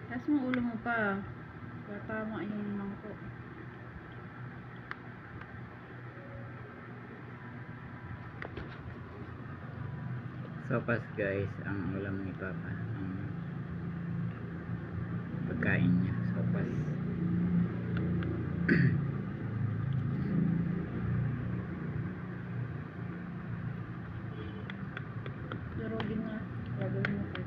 Taas mo ulo mo pa. Kaya tama yung mangko. Sopas guys, ang ulam ni Papa, ang pagkain niya, sopas. Durugin na. Gagawin mo pa.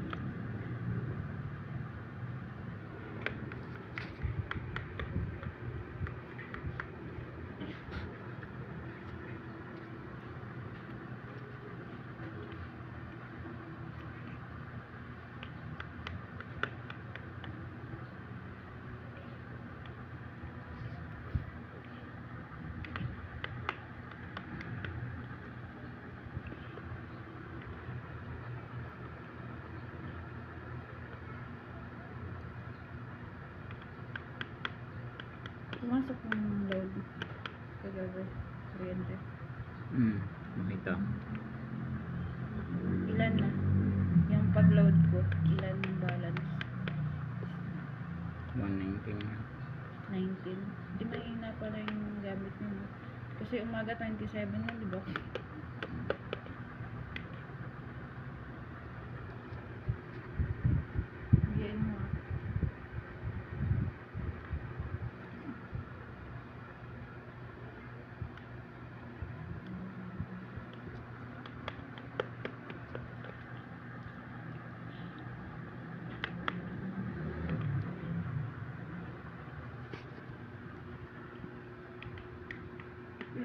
Pumasok ng load. Kagabi. Kuryente. Ito. Ilan na? Yung pag-load ko. Ilan yung balance? 119 na. 19. Hindi mahina pala yung gamit mo. Kasi umaga 27 na, di ba? Yan mo.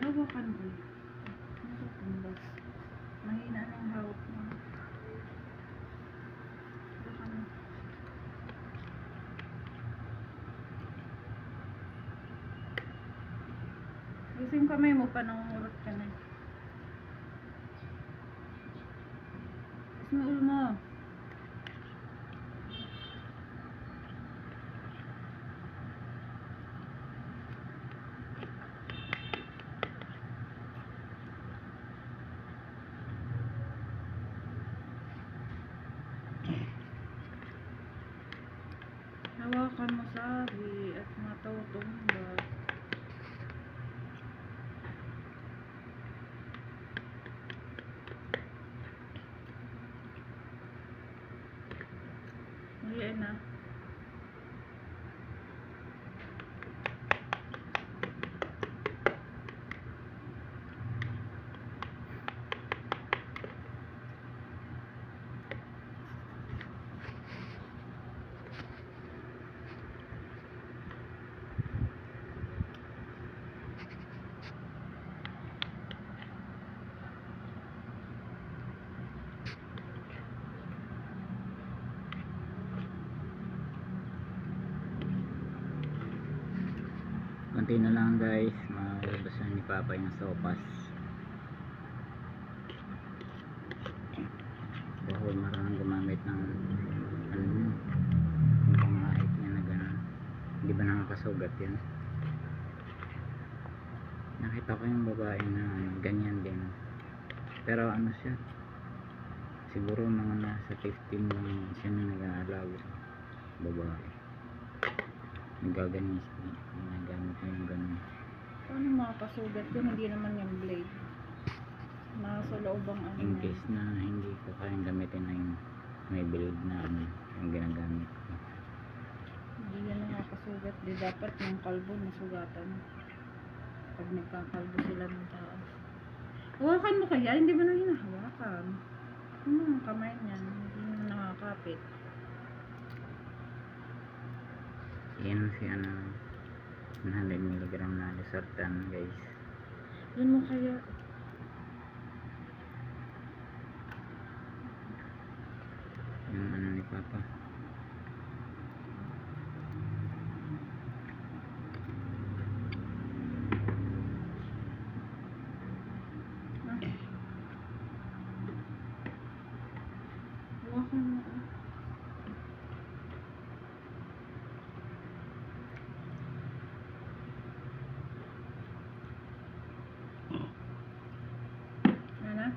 Hawakan ko. Mahina ng hawak mo. Hawakan mo. Gusto yung kamay mo pa nangungurot ka na. Gusto mo ulo mo. Hawakan mo sabi at matutumba. Ayan na. Konti na lang guys, malubasan ni Papa yung sopas. Dahil maraming gumamit ng yung pangahit niya na gano'n. Hindi ba nakakasugat yun? Nakita ko yung babae na ganyan din. Pero ano siya, siguro mga nasa 15 lang siya na nag-aalaga. Babae. Nagaganyan siya. Nagamit niya yung gano'n. Paano makakasugat yun? Hindi naman yung blade. Nasa loob ang ano. In case na hindi ko kayang gamitin na yung may build na ano yung ginagamit ko. Hindi yan nakakasugat. Di dapat yung kalbo nasugatan. Pag nagkakalbo sila ng tao. Hawakan mo kaya? Hindi mo na hinahawakan. Ano ang kamay niyan? Hindi mo nakakapit. Yan si ano 100 mg na losartan guys. Yan mo kaya. Yung ano ni Papa. Hawakan mo. Ano?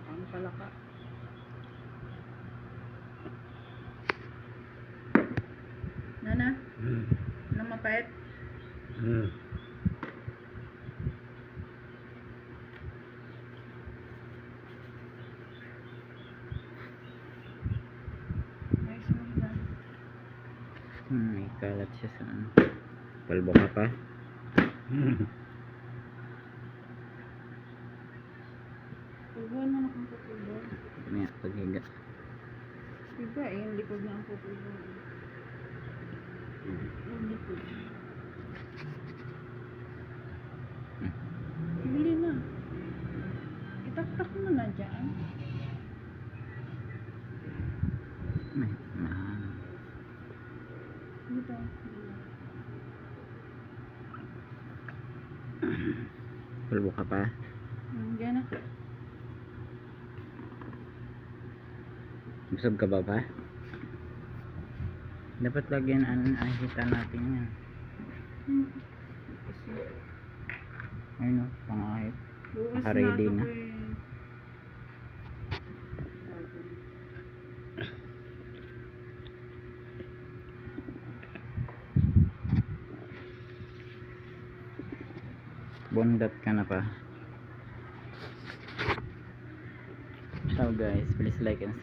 Ang palaka. Mapait. Ayos mo na. May kalat siya sa ano. Kalbo ka pa? Pagbuhan mo na kung pupulbuhan. May paghiga. Diba eh, yung likod na ang pupulbuhan. Yung likod. Bili na. Itaktak mo na dyan. May Dito. kalbo ka pa? Diyan na. Busog ka ba pa? Dapat lagyan ahita natin yan. Ayun o, pangahit. Bukas Naka-ready na. na. Ito eh. Bondat ka na pa. So guys, please like and subscribe.